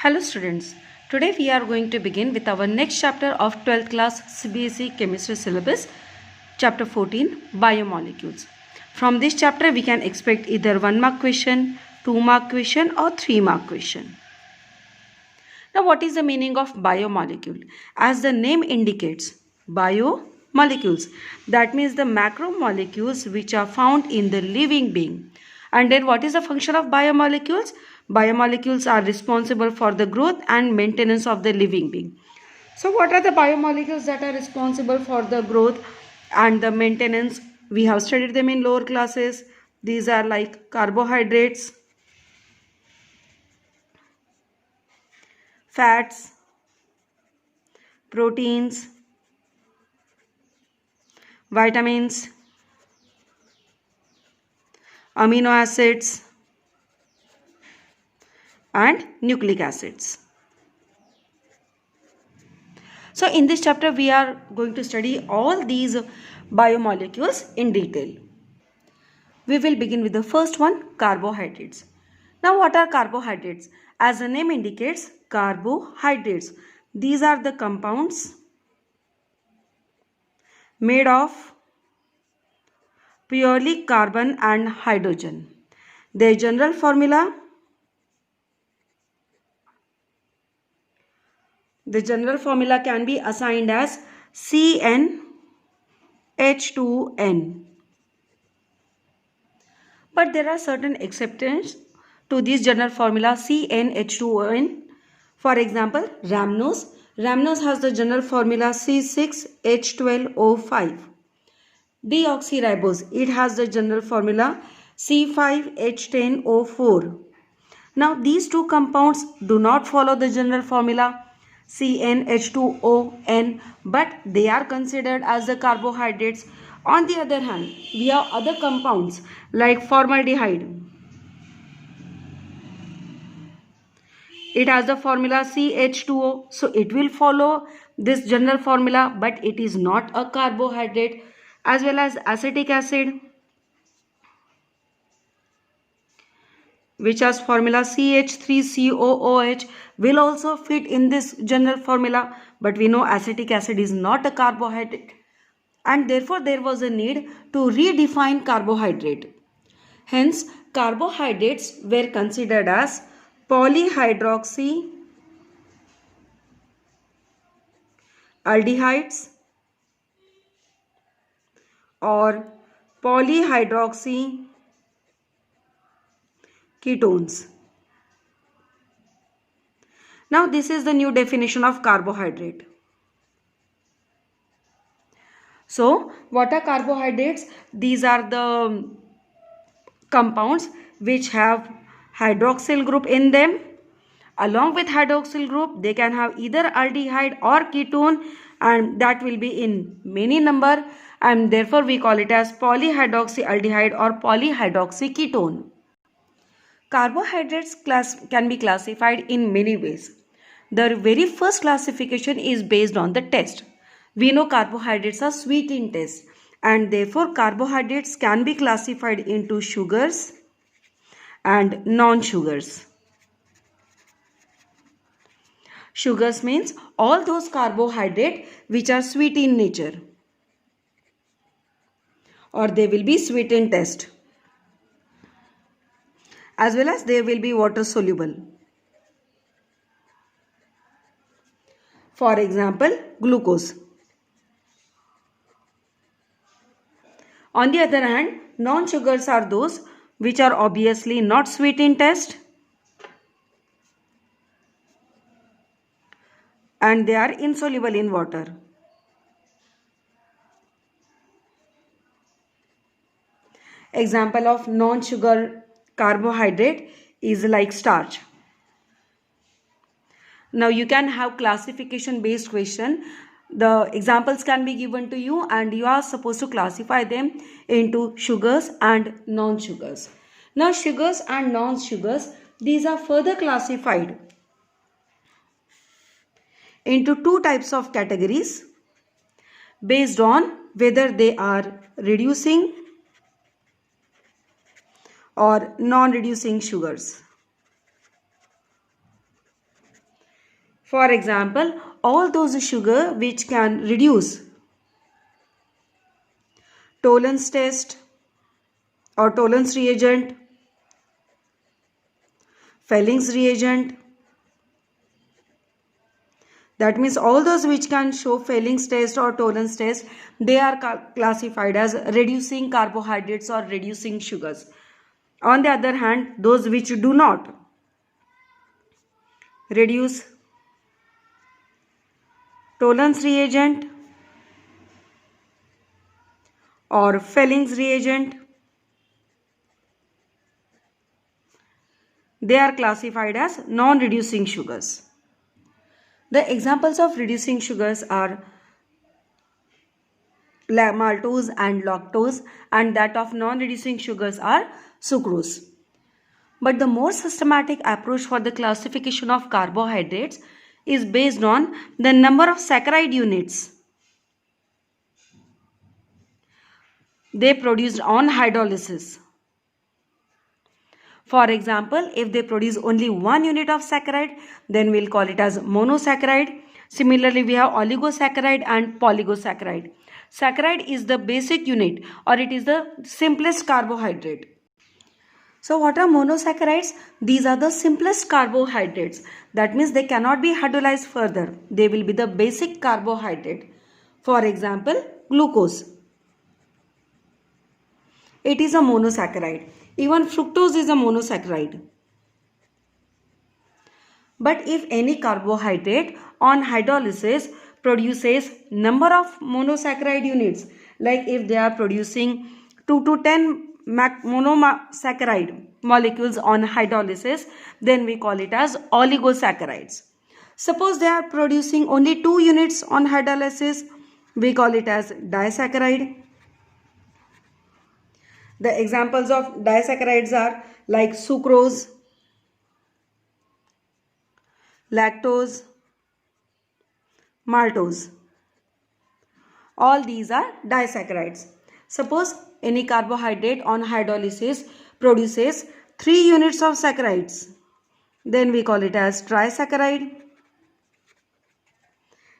Hello students, today we are going to begin with our next chapter of 12th class CBSE chemistry syllabus, chapter 14 biomolecules. From this chapter we can expect either 1 mark question, 2 mark question or 3 mark question. Now what is the meaning of biomolecule? As the name indicates, biomolecules, that means the macromolecules which are found in the living being. And then what is the function of biomolecules? Biomolecules are responsible for the growth and maintenance of the living being. So what are the biomolecules that are responsible for the growth and the maintenance? We have studied them in lower classes. These are like carbohydrates, fats, proteins, vitamins, amino acids and nucleic acids. So in this chapter we are going to study all these biomolecules in detail. We will begin with the first one, carbohydrates. Now what are carbohydrates? As the name indicates, carbohydrates. These are the compounds made of purely carbon and hydrogen. Their general formula, can be assigned as CnH2n. But there are certain exceptions to this general formula CnH2n. For example, rhamnose. Rhamnose has the general formula C6H12O5. Deoxyribose, it has the general formula C5H10O4. Now these two compounds do not follow the general formula CnH2ON, but they are considered as the carbohydrates. On the other hand, we have other compounds like formaldehyde. It has the formula CH2O, so it will follow this general formula, but it is not a carbohydrate. As well as acetic acid, which has formula CH3COOH, will also fit in this general formula, but we know acetic acid is not a carbohydrate, and therefore there was a need to redefine carbohydrate. Hence, carbohydrates were considered as polyhydroxy aldehydes or polyhydroxy ketones. Now this is the new definition of carbohydrate. So what are carbohydrates? These are the compounds which have hydroxyl group in them. Along with hydroxyl group, they can have either aldehyde or ketone, and that will be in many number, and therefore we call it as polyhydroxyaldehyde or polyhydroxyketone. Carbohydrates can be classified in many ways. The very first classification is based on the taste. We know carbohydrates are sweet in taste, and therefore carbohydrates can be classified into sugars and non-sugars. Sugars means all those carbohydrates which are sweet in nature, or they will be sweet in taste, as well as they will be water soluble. For example, glucose. On the other hand, non-sugars are those which are obviously not sweet in taste, and they are insoluble in water. Example of non-sugar carbohydrate is like starch. Now you can have classification based question. The examples can be given to you and you are supposed to classify them into sugars and non-sugars. Now sugars and non-sugars, these are further classified into two types of categories based on whether they are reducing or non-reducing sugars. For example, all those sugar which can reduce tolerance test or tolerance reagent, Felling's reagent. That means all those which can show Felling's test or tolerance test, they are classified as reducing carbohydrates or reducing sugars. On the other hand, those which do not reduce tolerance reagent or Felling's reagent, they are classified as non-reducing sugars. The examples of reducing sugars are maltose and lactose, and that of non-reducing sugars are sucrose. But the more systematic approach for the classification of carbohydrates is based on the number of saccharide units they produced on hydrolysis. For example, if they produce only 1 unit of saccharide, then we'll call it as monosaccharide. Similarly, we have oligosaccharide and polygosaccharide. Saccharide is the basic unit, or it is the simplest carbohydrate. So what are monosaccharides? These are the simplest carbohydrates. That means they cannot be hydrolyzed further. They will be the basic carbohydrate. For example, glucose. It is a monosaccharide. Even fructose is a monosaccharide. But if any carbohydrate on hydrolysis produces number of monosaccharide units, like if they are producing 2 to 10 monosaccharide molecules on hydrolysis, then we call it as oligosaccharides. Suppose they are producing only 2 units on hydrolysis, we call it as disaccharide. The examples of disaccharides are like sucrose, lactose, maltose. All these are disaccharides. Suppose any carbohydrate on hydrolysis produces 3 units of saccharides, then we call it as trisaccharide.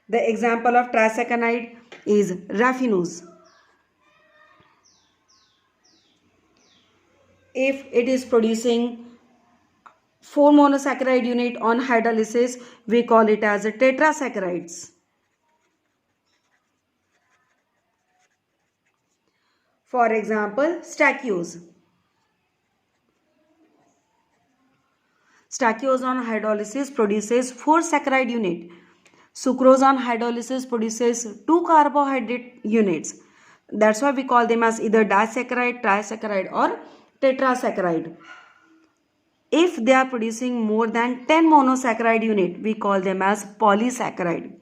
The example of trisaccharide is raffinose. If it is producing 4 monosaccharide unit on hydrolysis, we call it as a tetrasaccharides. For example, stachyose. Stachyose on hydrolysis produces 4 saccharide unit. Sucrose on hydrolysis produces 2 carbohydrate units. That's why we call them as either disaccharide, trisaccharide or tetrasaccharide. If they are producing more than 10 monosaccharide unit, we call them as polysaccharide.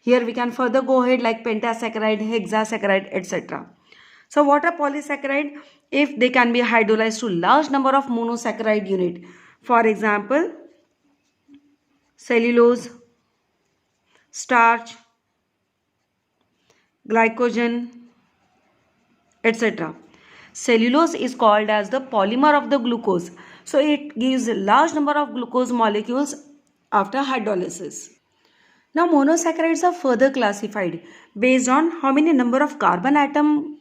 Here we can further go ahead like pentasaccharide, hexasaccharide, etc. So what are polysaccharide? If they can be hydrolyzed to large number of monosaccharide unit. For example, cellulose, starch, glycogen, etc. Cellulose is called as the polymer of the glucose. So it gives a large number of glucose molecules after hydrolysis. Now monosaccharides are further classified based on how many number of carbon atom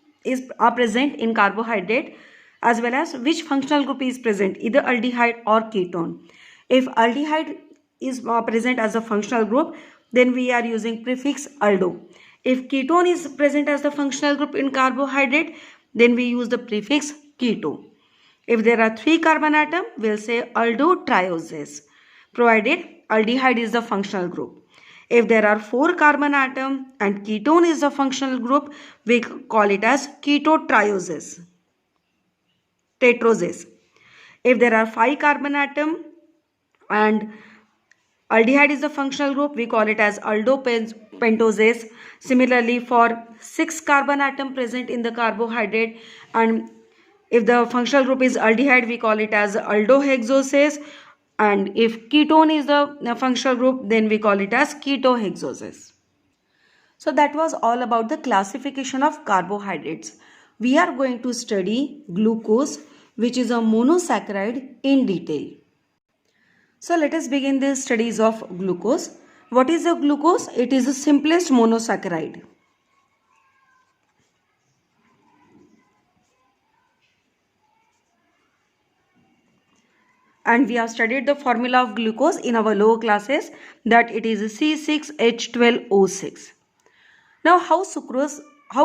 are present in carbohydrate, as well as which functional group is present, either aldehyde or ketone. If aldehyde is present as a functional group, then we are using prefix aldo. If ketone is present as the functional group in carbohydrate, then we use the prefix keto. If there are 3 carbon atoms, we'll say aldotrioses, provided aldehyde is the functional group. If there are 4 carbon atoms and ketone is the functional group, we call it as ketotrioses, tetroses. If there are 5 carbon atoms and aldehyde is the functional group, we call it as aldopentoses. Similarly, for 6 carbon atom present in the carbohydrate, and if the functional group is aldehyde, we call it as aldohexoses. And if ketone is the functional group, then we call it as ketohexoses. So that was all about the classification of carbohydrates. We are going to study glucose, which is a monosaccharide, in detail. So let us begin the studies of glucose. What is the glucose? It is the simplest monosaccharide. And we have studied the formula of glucose in our lower classes, that it is C6H12O6. Now how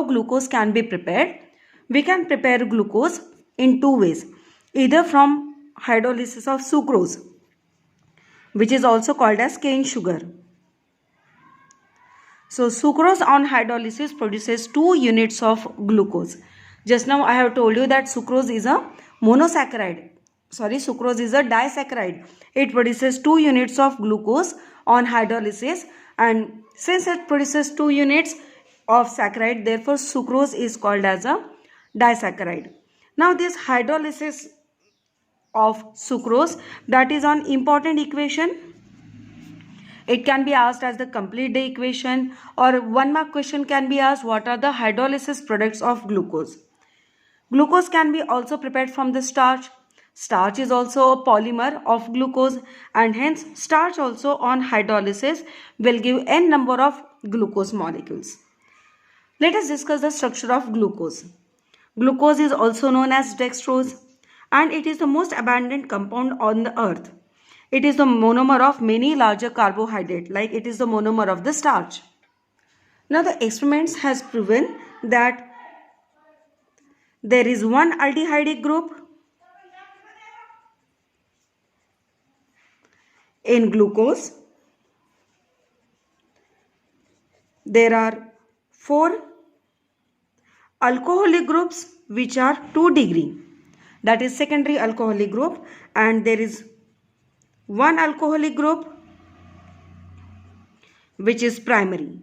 glucose can be prepared? We can prepare glucose in two ways, either from hydrolysis of sucrose, which is also called as cane sugar. So sucrose on hydrolysis produces 2 units of glucose. Just now I have told you that sucrose is a monosaccharide. Sucrose is a disaccharide. It produces 2 units of glucose on hydrolysis, and since it produces 2 units of saccharide, therefore sucrose is called as a disaccharide. Now this hydrolysis of sucrose, that is an important equation. It can be asked as the complete day equation, or 1 mark question can be asked, what are the hydrolysis products of glucose? Glucose can be also prepared from the starch. Starch is also a polymer of glucose, and hence starch also on hydrolysis will give n number of glucose molecules. Let us discuss the structure of glucose. Glucose is also known as dextrose, and it is the most abundant compound on the earth. It is the monomer of many larger carbohydrates, like it is the monomer of the starch. Now the experiments has proven that there is one aldehyde group in glucose. There are 4 alcoholic groups which are 2 degree, that is secondary alcoholic group, and there is 1 alcoholic group which is primary.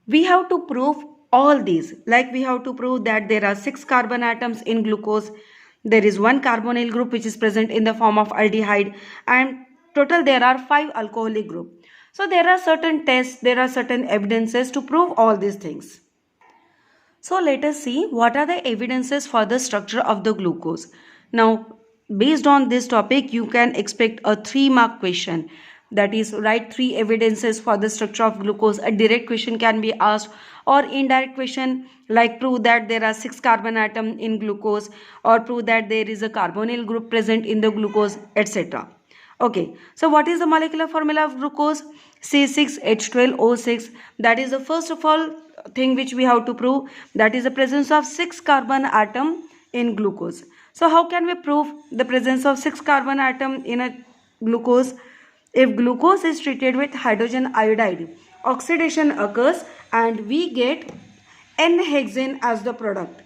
We have to prove all these, like we have to prove that there are 6 carbon atoms in glucose, there is 1 carbonyl group which is present in the form of aldehyde, and total there are 5 alcoholic group. So there are certain tests, there are certain evidences to prove all these things. So let us see what are the evidences for the structure of the glucose. Now based on this topic you can expect a 3 mark question, that is write 3 evidences for the structure of glucose. A direct question can be asked, or indirect question like prove that there are 6 carbon atoms in glucose, or prove that there is a carbonyl group present in the glucose, etc. Okay, so what is the molecular formula of glucose? C6H12O6. That is the first of all thing which we have to prove, that is the presence of 6 carbon atom in glucose. So how can we prove the presence of 6 carbon atom in a glucose? If glucose is treated with hydrogen iodide, oxidation occurs and we get N-hexane as the product.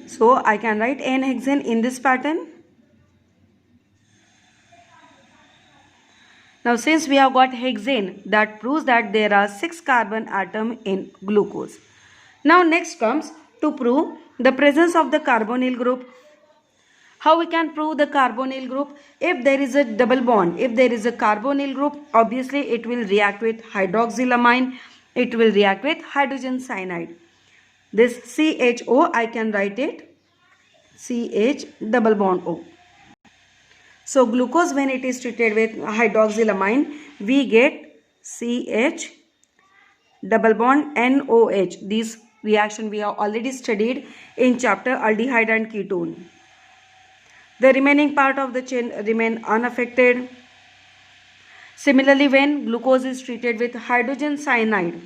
So I can write N-hexane in this pattern. Now since we have got hexane, that proves that there are 6 carbon atom in glucose. Now next comes to prove the presence of the carbonyl group. How we can prove the carbonyl group? If there is a double bond, if there is a carbonyl group, obviously it will react with hydroxylamine, it will react with hydrogen cyanide. This CHO, I can write it CH double bond O. So glucose, when it is treated with hydroxylamine, we get CH double bond NOH. This reaction we have already studied in chapter aldehyde and ketone. The remaining part of the chain remain unaffected. Similarly, when glucose is treated with hydrogen cyanide,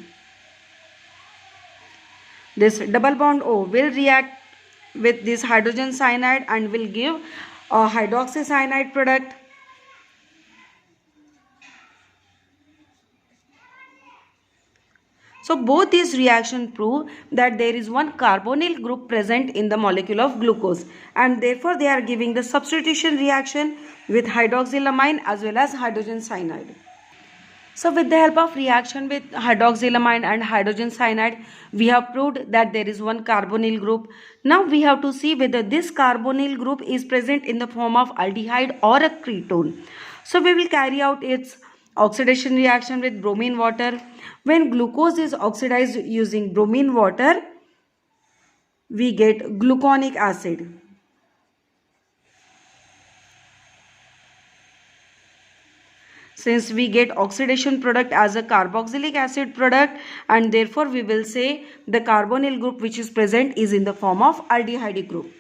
this double bond O will react with this hydrogen cyanide and will give a hydroxycyanide product. So both these reactions prove that there is one carbonyl group present in the molecule of glucose, and therefore they are giving the substitution reaction with hydroxylamine as well as hydrogen cyanide. So with the help of reaction with hydroxylamine and hydrogen cyanide, we have proved that there is one carbonyl group. Now we have to see whether this carbonyl group is present in the form of aldehyde or a ketone. So we will carry out its oxidation reaction with bromine water. When glucose is oxidized using bromine water, we get gluconic acid. since we get oxidation product as a carboxylic acid product, and therefore we will say the carbonyl group which is present is in the form of aldehyde group.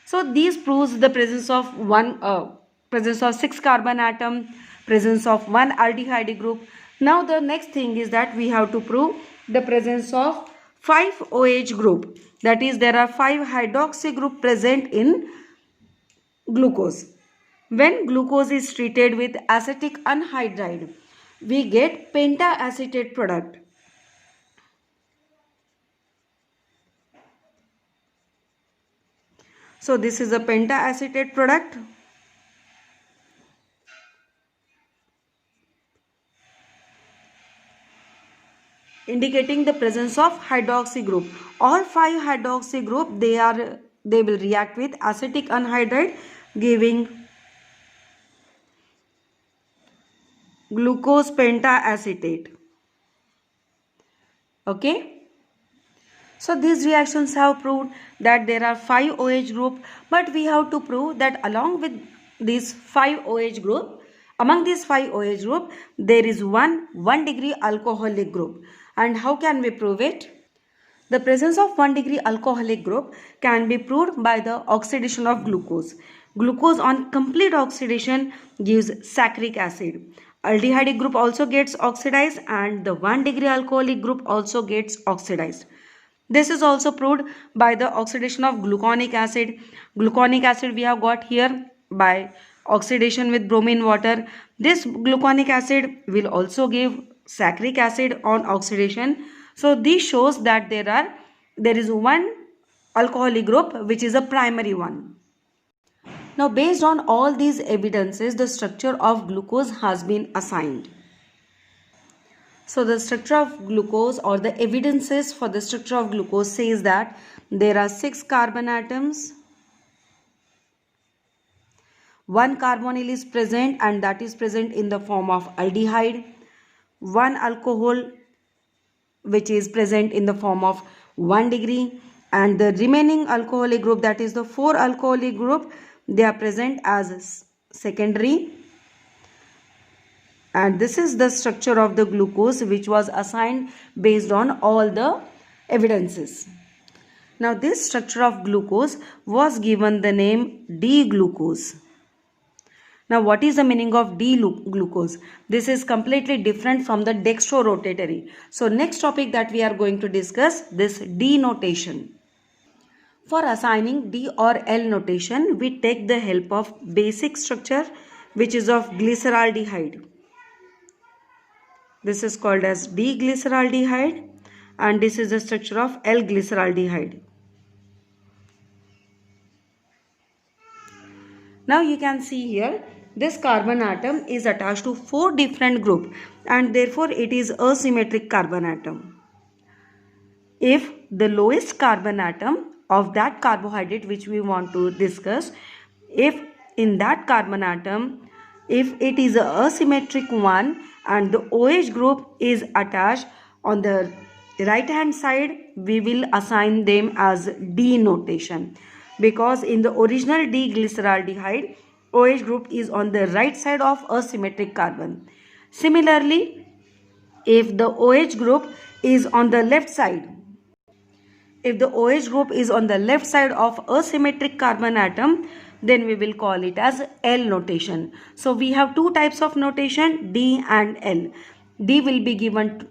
So these proves the presence of 6 carbon atom, presence of one aldehyde group. Now the next thing is that we have to prove the presence of 5 OH group. That is, there are 5 hydroxy group present in glucose. When glucose is treated with acetic anhydride, we get pentaacetate product. So this is a pentaacetate product. Indicating the presence of hydroxy group. All 5 hydroxy group, they will react with acetic anhydride, giving glucose pentaacetate. Okay. So these reactions have proved that there are 5 OH group, but we have to prove that along with these 5 OH group, among these 5 OH group, there is one 1-degree alcoholic group. And how can we prove it? The presence of 1-degree alcoholic group can be proved by the oxidation of glucose. Glucose on complete oxidation gives saccharic acid. Aldehyde group also gets oxidized, and the 1-degree alcoholic group also gets oxidized. This is also proved by the oxidation of gluconic acid. Gluconic acid we have got here by oxidation with bromine water. This gluconic acid will also give saccharic acid on oxidation. So this shows that there is one alcoholic group which is a primary one. Now based on all these evidences, the structure of glucose has been assigned. So the structure of glucose, or the evidences for the structure of glucose, says that there are 6 carbon atoms, 1 carbonyl is present, and that is present in the form of aldehyde, 1 alcohol which is present in the form of 1 degree, and the remaining alcoholic group, that is the 4 alcoholic group, they are present as secondary. And this is the structure of the glucose which was assigned based on all the evidences. Now this structure of glucose was given the name D-glucose. Now what is the meaning of D-glucose? This is completely different from the dextrorotatory. So next topic that we are going to discuss, this D notation. For assigning D or L notation, we take the help of basic structure which is of glyceraldehyde. This is called as D-glyceraldehyde, and this is the structure of L-glyceraldehyde. Now you can see here, this carbon atom is attached to 4 different groups, and therefore it is a symmetric carbon atom. If the lowest carbon atom of that carbohydrate which we want to discuss, if in that carbon atom, if it is a asymmetric one and the OH group is attached on the right hand side, we will assign them as D notation, because in the original D-glyceraldehyde, OH group is on the right side of a symmetric carbon. Similarly, if the OH group is on the left side, if the OH group is on the left side of a symmetric carbon atom, then we will call it as L notation. So we have 2 types of notation, D and L. D will be given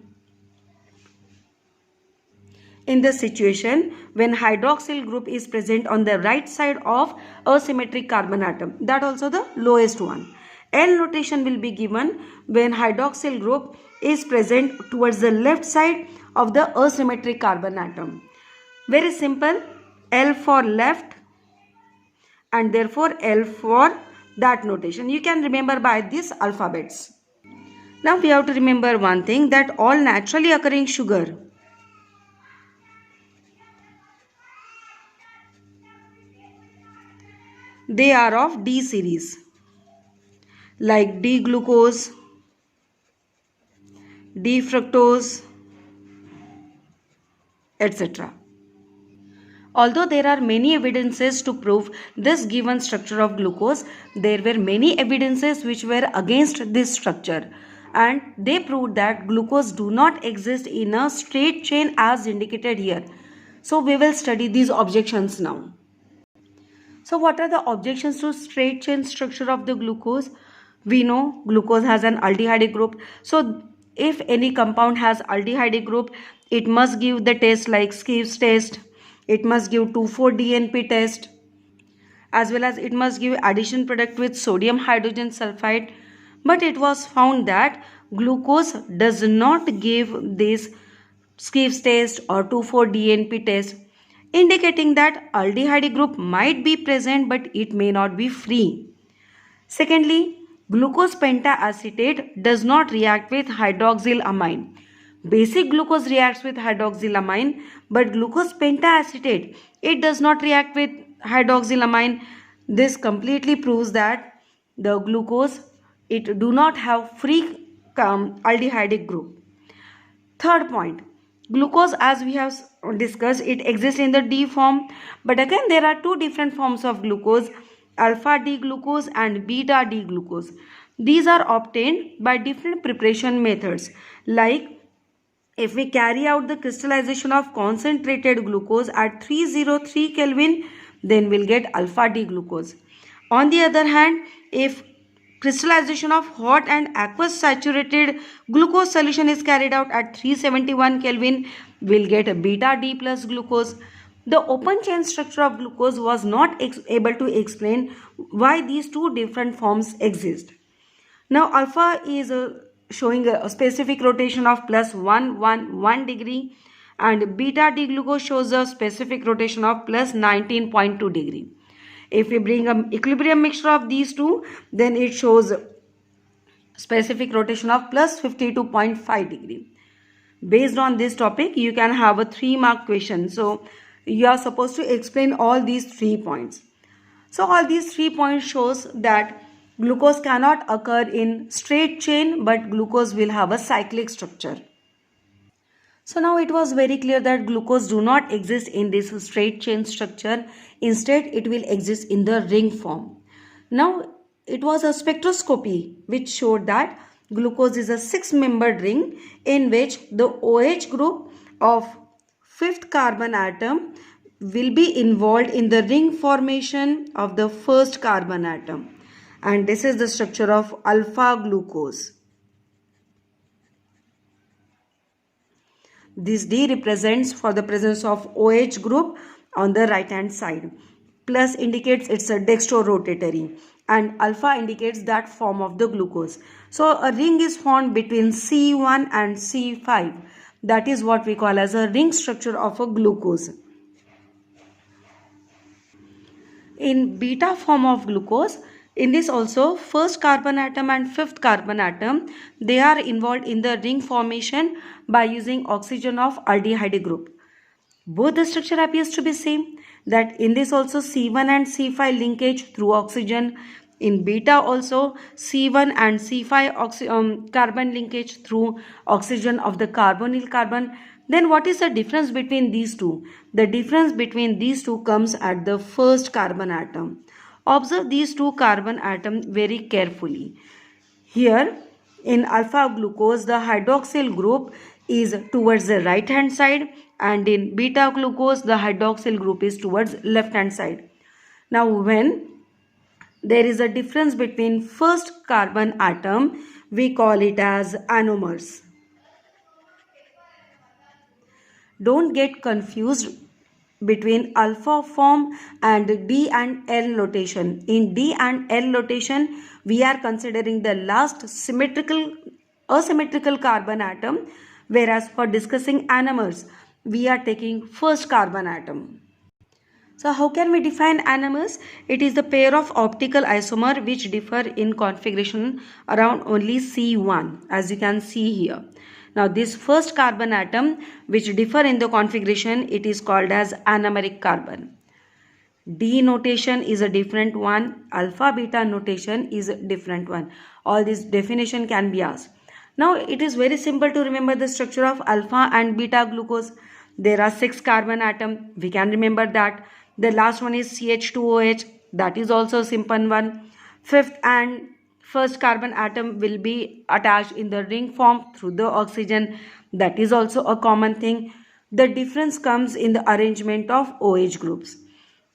in the situation when hydroxyl group is present on the right side of a symmetric carbon atom, that also the lowest one. L notation will be given when hydroxyl group is present towards the left side of the asymmetric carbon atom. Very simple, L for left and therefore L for that notation. You can remember by these alphabets. Now we have to remember one thing, that all naturally occurring sugar they are of D series, like D-glucose, D-fructose, etc. Although there are many evidences to prove this given structure of glucose, there were many evidences which were against this structure, and they proved that glucose do not exist in a straight chain as indicated here. So we will study these objections now. So what are the objections to straight chain structure of the glucose? We know glucose has an aldehyde group. So if any compound has aldehyde group, it must give the test like Schiff's test. It must give 2,4-DNP test, as well as it must give addition product with sodium hydrogen sulfide. But it was found that glucose does not give this Schiff's test or 2,4-DNP test, indicating that aldehyde group might be present but it may not be free. Secondly, glucose pentaacetate does not react with hydroxylamine. Basic glucose reacts with hydroxylamine, but glucose pentaacetate, it does not react with hydroxylamine. This completely proves that the glucose, it do not have free aldehyde group. Third point, glucose, as we have discussed, it exists in the D form, but again there are two different forms of glucose, alpha D glucose and beta D glucose. These are obtained by different preparation methods, like if we carry out the crystallization of concentrated glucose at 303 Kelvin, then we'll get alpha D glucose. On the other hand, if crystallization of hot and aqueous saturated glucose solution is carried out at 371 Kelvin, we'll get a beta D plus glucose. The open chain structure of glucose was not able to explain why these two different forms exist. Now alpha is showing a specific rotation of plus 111 degree, and beta D glucose shows a specific rotation of plus 19.2 degree. If we bring an equilibrium mixture of these two, then it shows specific rotation of plus 52.5 degree. Based on this topic, you can have a 3-mark question. So you are supposed to explain all these 3 points. So all these 3 points shows that glucose cannot occur in straight chain, but glucose will have a cyclic structure. So now it was very clear that glucose do not exist in this straight chain structure. Instead, it will exist in the ring form. Now, it was a spectroscopy which showed that glucose is a 6-membered ring in which the OH group of 5th carbon atom will be involved in the ring formation of the 1st carbon atom. And this is the structure of alpha glucose. This D represents for the presence of OH group on the right hand side. Plus indicates it's a dextrorotatory, and alpha indicates that form of the glucose. So a ring is formed between C1 and C5. That is what we call as a ring structure of a glucose. In beta form of glucose, in this also 1st carbon atom and 5th carbon atom, they are involved in the ring formation by using oxygen of aldehyde group. Both the structure appears to be same, that in this also C1 and C5 linkage through oxygen. In beta also C1 and C5 carbon linkage through oxygen of the carbonyl carbon. Then what is the difference between these two? The difference between these two comes at the 1st carbon atom. Observe these 2 carbon atoms very carefully. Here in alpha glucose, the hydroxyl group is towards the right hand side, and in beta glucose, the hydroxyl group is towards left hand side. Now when there is a difference between 1st carbon atom, we call it as anomers. Don't get confused between alpha form and D and L notation. In D and L notation, we are considering the last asymmetrical carbon atom, whereas for discussing anomers, we are taking 1st carbon atom. So how can we define anomers? It is the pair of optical isomer which differ in configuration around only C1, as you can see here. Now this 1st carbon atom which differ in the configuration, it is called as anomeric carbon. D notation is a different one. Alpha beta notation is a different one. All this definition can be asked. Now it is very simple to remember the structure of alpha and beta glucose. There are 6 carbon atom. We can remember that. The last one is CH2OH. That is also a simple one. Fifth and first carbon atom will be attached in the ring form through the oxygen. That is also a common thing. The difference comes in the arrangement of OH groups.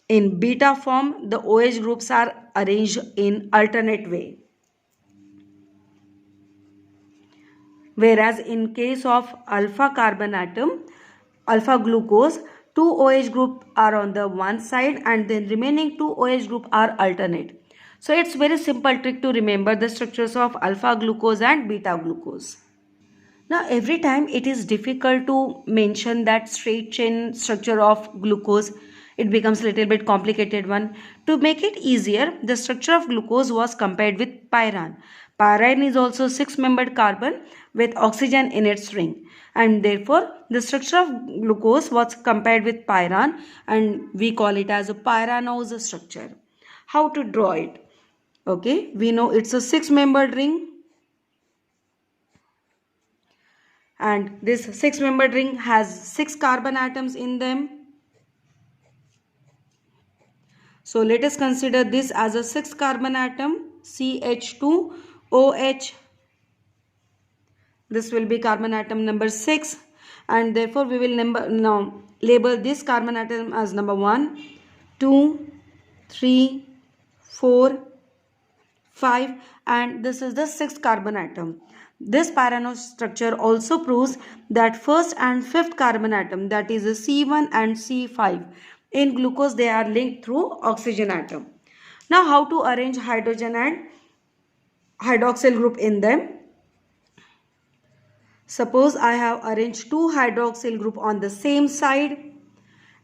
In beta form, the OH groups are arranged in alternate way. Whereas in case of alpha carbon atom, alpha glucose, 2 OH group are on the one side and then remaining 2 OH group are alternate. So it's very simple trick to remember the structures of alpha glucose and beta glucose. Now every time it is difficult to mention that straight chain structure of glucose, it becomes a little bit complicated one. To make it easier, the structure of glucose was compared with pyran. Pyran is also 6-membered carbon with oxygen in its ring, and therefore the structure of glucose was compared with pyran and we call it as a pyranose structure. How to draw it? Okay, we know it's a 6-membered ring, and this 6-membered ring has 6 carbon atoms in them. So let us consider this as a 6 carbon atom, CH2OH. This will be carbon atom number 6, and therefore we will now label this carbon atom as number 1, 2, 3, 4, 5, and this is the 6th carbon atom. This pyranose structure also proves that first and 5th carbon atom, that is a C1 and C5, in glucose they are linked through oxygen atom. Now how to arrange hydrogen and hydroxyl group in them? Suppose I have arranged 2 hydroxyl group on the same side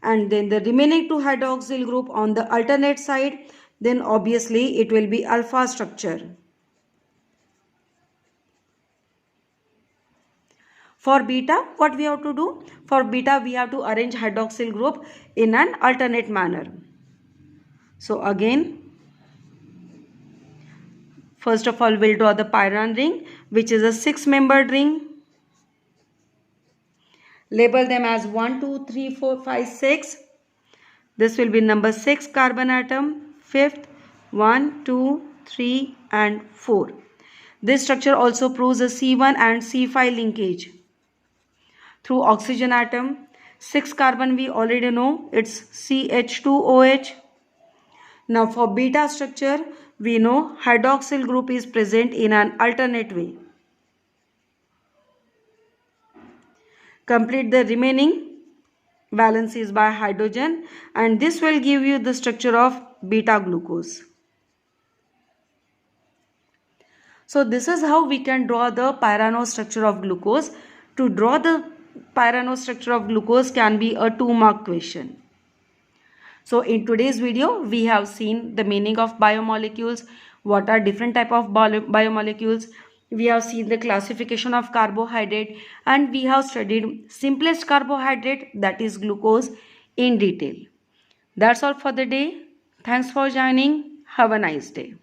and then the remaining 2 hydroxyl group on the alternate side, then obviously it will be alpha structure. For beta, what we have to do? For beta, we have to arrange hydroxyl group in an alternate manner. So again, first of all, we'll draw the pyran ring, which is a 6-membered ring. Label them as 1, 2, 3, 4, 5, 6. This will be number 6 carbon atom, 5th, 1, 2, 3 and 4. This structure also proves a C1 and C5 linkage through oxygen atom. 6 carbon we already know, it's CH2OH. Now for beta structure, we know hydroxyl group is present in an alternate way. Complete the remaining valencies by hydrogen and this will give you the structure of beta glucose. So this is how we can draw the pyranose structure of glucose. To draw the pyranose structure of glucose can be a 2-mark question. So in today's video, we have seen the meaning of biomolecules, what are different type of biomolecules. We have seen the classification of carbohydrate and we have studied simplest carbohydrate, that is glucose, in detail. That's all for the day. Thanks for joining. Have a nice day.